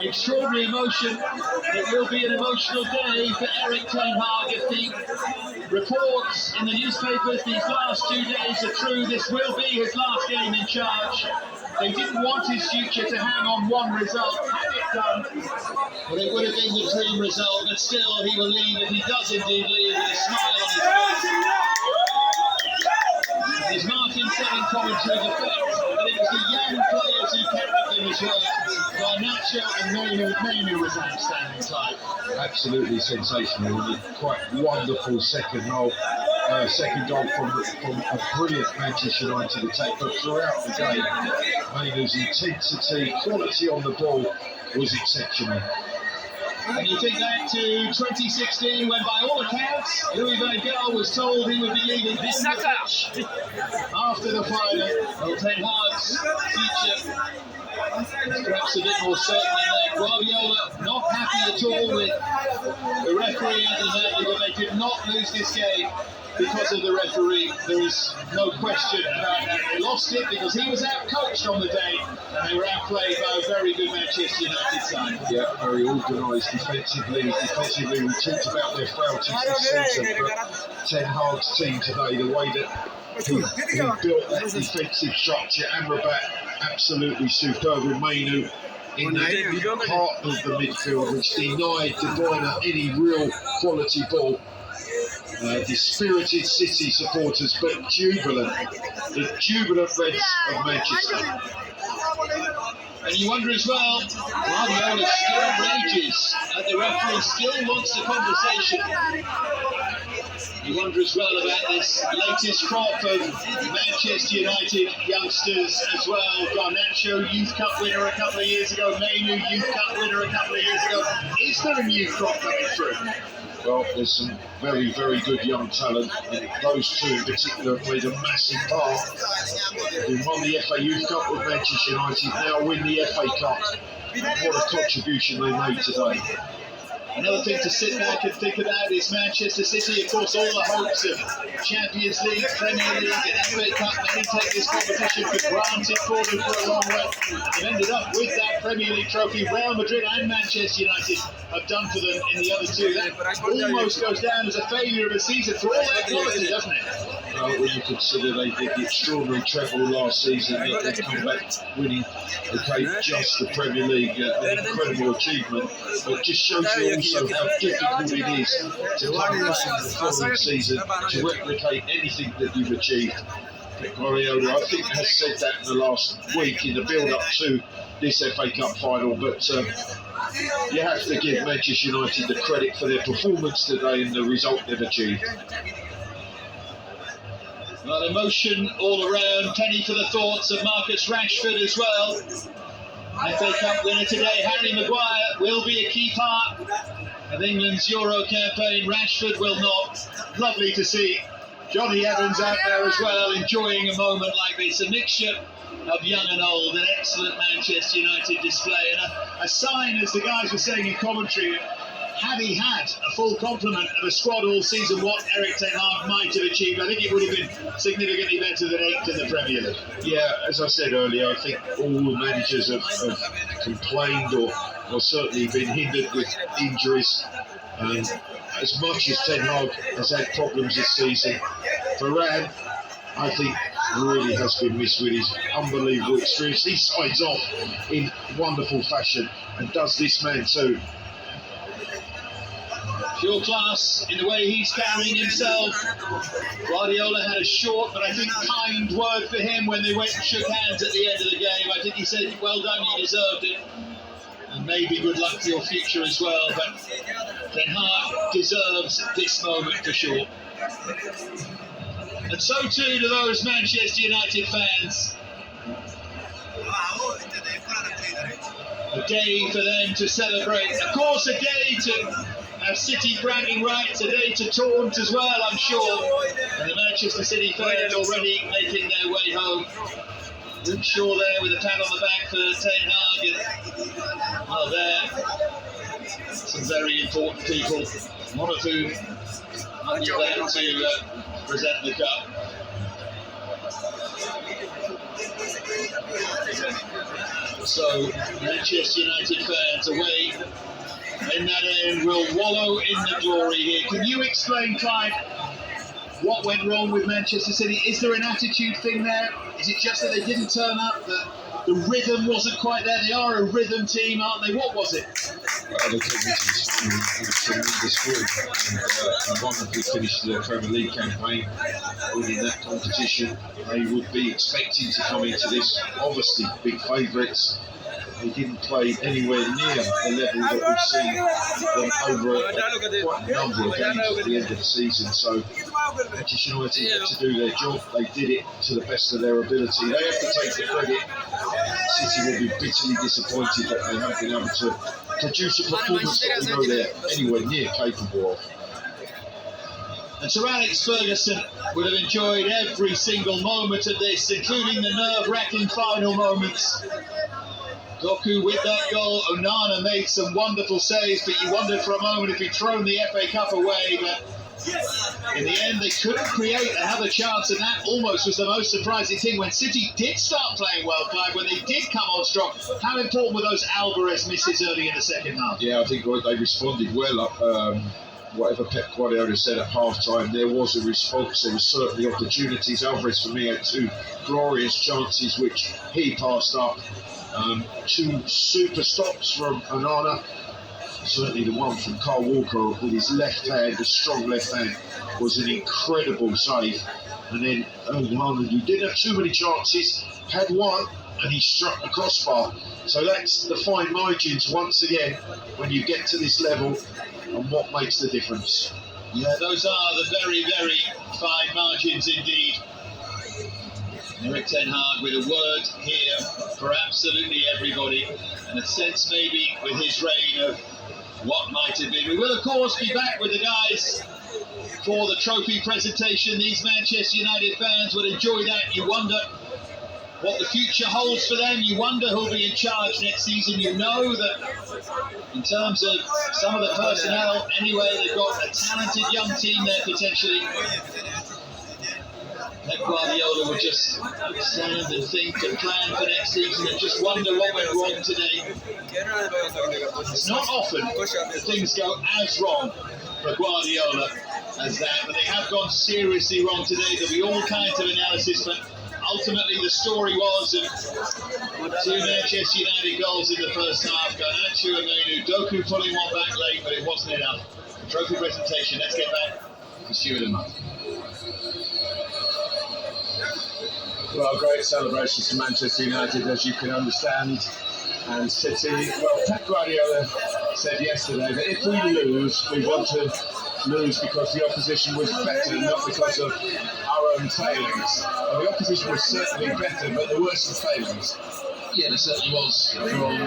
Extraordinary emotion. It will be an emotional day for Erik ten Hag if the reports in the newspapers these last 2 days are true. This will be his last game in charge. They didn't want his future to hang on one result. Had it done, well, it would have been the dream result, but still he will leave, if he does indeed leave, with a smile on his face. As Martin said in commentary, the fact that it was the young players who carried them as well. Garnacho and Mainoo was an outstanding side. Absolutely sensational, and a quite wonderful second goal. Second goal from a brilliant Manchester United attack, but throughout the game, Mainoo's intensity, quality on the ball was exceptional. And you think back to 2016, when by all accounts, Louis van Gaal was told he would be leaving on the pitch after the final. Ten Hag's future perhaps a bit more certain than that. Guardiola not happy at all with the referee and that they could not lose this game because of the referee. There is no question about that. They lost it because he was out-coached on the day, and they were outplayed by a very good Manchester United side. Yeah, very organised defensively. Defensively, we talked about their frailties this season, but Ten Hag's team today, the way that he built that defensive structure, Amrabat absolutely superb, with Mainoo in that part of the midfield which denied De Bruyne any real quality ball. Dispirited City supporters, but jubilant, the jubilant Reds of Manchester. And you wonder as well, Guardiola still rages at the referee, still wants the conversation. You wonder as well about this latest crop of Manchester United youngsters as well. Garnacho, Youth Cup winner a couple of years ago. Mainoo, Youth Cup winner a couple of years ago. Is there a new crop coming through? Well, there's some very, very good young talent, and those two in particular have played a massive part. They won the FA Youth Cup with Manchester United, now win the FA Cup. What a contribution they made today. Another thing to sit back and think about is Manchester City. Of course, all the hopes of Champions League, Premier League and FA Cup, many take this competition for granted for them for a long way. They've ended up with that Premier League trophy. Real Madrid and Manchester United have done for them in the other two. That almost goes down as a failure of a season for all that quality, doesn't it? When you consider they did the extraordinary treble last season, yet they've come back winning, okay, just the Premier League, an incredible achievement. But it just shows you also how difficult it is to come back in the following season to replicate anything that you've achieved. Guardiola, I think, has said that in the last week in the build-up to this FA Cup final, but you have to give Manchester United the credit for their performance today and the result they've achieved. Well, emotion all around. Penny for the thoughts of Marcus Rashford as well. FA Cup winner today, Harry Maguire, will be a key part of England's Euro campaign. Rashford will not. Lovely to see Johnny Evans out there as well, enjoying a moment like this. A mixture of young and old, an excellent Manchester United display, and a sign, as the guys were saying in commentary, had he had a full complement of a squad all season, what Erik ten Hag might have achieved, I think it would have been significantly better than 8th in the Premier League. Yeah, as I said earlier, I think all the managers have complained or certainly been hindered with injuries. As much as Ten Hag has had problems this season, Varane, I think, really has been missed with his unbelievable experience. He sides off in wonderful fashion and does this man too. Pure class in the way he's carrying himself. Guardiola had a short but I think kind word for him when they went and shook hands at the end of the game. I think he said, well done, you deserved it. And maybe good luck for your future as well. But Ten Hag deserves this moment for sure. And so too to those Manchester United fans. A day for them to celebrate. Of course, a day to have City bragging rights, a day to taunt as well, I'm sure. And the Manchester City fans already making their way home. Luke Shaw there with a pat on the back for Ten Hag. And, well, there, some very important people, one of whom are there to present the cup. So Manchester United fans away in that end will wallow in the glory here. Can you explain, Clive, what went wrong with Manchester City? Is there an attitude thing there? Is it just that they didn't turn up, that the rhythm wasn't quite there? They are a rhythm team, aren't they? What was it? They came into this game with a tremendous group and wonderfully finished the Premier League campaign. Winning that competition, they would be expecting to come into this, obviously big favourites. They didn't play anywhere near the level that we've seen them over quite a number of games at the end of the season. So Manchester United had to do their job. They did it to the best of their ability. They have to take the credit. City will be bitterly disappointed that they haven't been able to produce a performance that we know they're anywhere near capable of. And Sir Alex Ferguson would have enjoyed every single moment of this, including the nerve-wracking final moments. Doku with that goal. Onana made some wonderful saves, but you wondered for a moment if he'd thrown the FA Cup away. But in the end, they couldn't create another chance, and that almost was the most surprising thing. When City did start playing well, Clive, when they did come on strong, how important were those Alvarez misses early in the second half? Yeah, I think they responded well. Whatever Pep Guardiola said at half-time, there was a response. There were certainly opportunities. Alvarez, for me, had two glorious chances which he passed up. Two super stops from Onana. Certainly the one from Kyle Walker with his left hand, the strong left hand, was an incredible save. And then Onana, who didn't have too many chances, had one and he struck the crossbar. So that's the fine margins once again when you get to this level and what makes the difference. Yeah, those are the very, very fine margins indeed. Erik ten Hag with a word here for absolutely everybody, and a sense maybe with his reign of what might have been. We will of course be back with the guys for the trophy presentation. These Manchester United fans will enjoy that. You wonder what the future holds for them. You wonder who'll be in charge next season. You know that in terms of some of the personnel, anyway, they've got a talented young team there potentially. Pep Guardiola will just stand and think and plan for next season and just wonder what went wrong today. It's not often that things go as wrong for Guardiola as that, but they have gone seriously wrong today. There'll be all kinds of analysis, but ultimately the story was of two Manchester United goals in the first half. Garnacho and Mainoo, Doku pulling one back late, but it wasn't enough. Trophy presentation, let's get back to Stuart and Mark. Well, great celebrations for Manchester United, as you can understand, and City. Well, Pep Guardiola said yesterday that if we lose, we want to lose because the opposition was better, not because of our own failings. Well, the opposition was certainly better, but there were some failings. Yeah, there certainly was from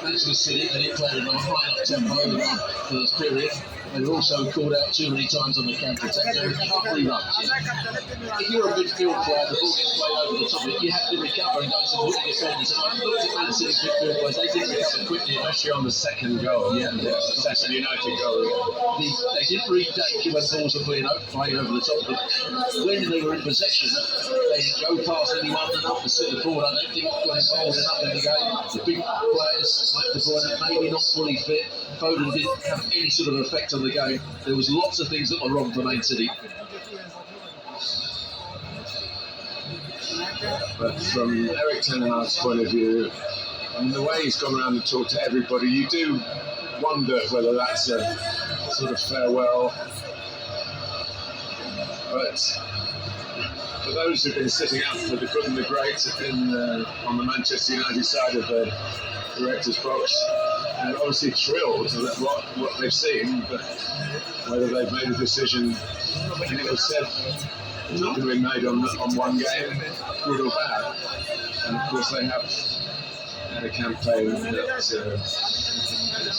Manchester City. They didn't play at a high enough tempo in that first period. They were also called out too many times on the counter-attack. They can't reruns. If you're a midfield player, the ball gets played over the top of it, you have to recover and go to the defenders. And I looked at Man City's midfield players, they didn't recover quickly, especially on the second goal. Yeah, the second United goal. They didn't read danger when balls were played over the top of them. When they were in possession, they didn't go past anyone enough to sit the forward. I don't think got involved enough in the game. The big players like De Bruyne, maybe not fully fit. Foden didn't have any sort of effect on the game. There was lots of things that were wrong for Man City. But from Erik ten Hag's point of view, and the way he's gone around and talked to everybody, you do wonder whether that's a sort of farewell. But for those who've been sitting up for the good and the great on the Manchester United side of the director's box, and obviously thrilled at what they've seen, but whether they've made a decision, and it was said it's not going to be made on one game, good or bad. And of course they have had a campaign that's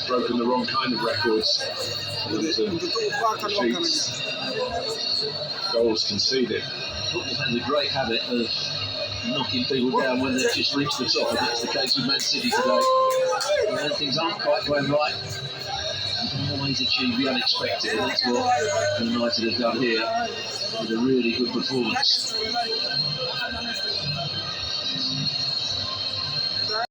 broken the wrong kind of records with defeats, goals conceded. Football has a great habit of knocking people down when they've just reached the top, and that's the case with Man City today. And when things aren't quite going right, you can always achieve the unexpected, and that's what United have done here with a really good performance.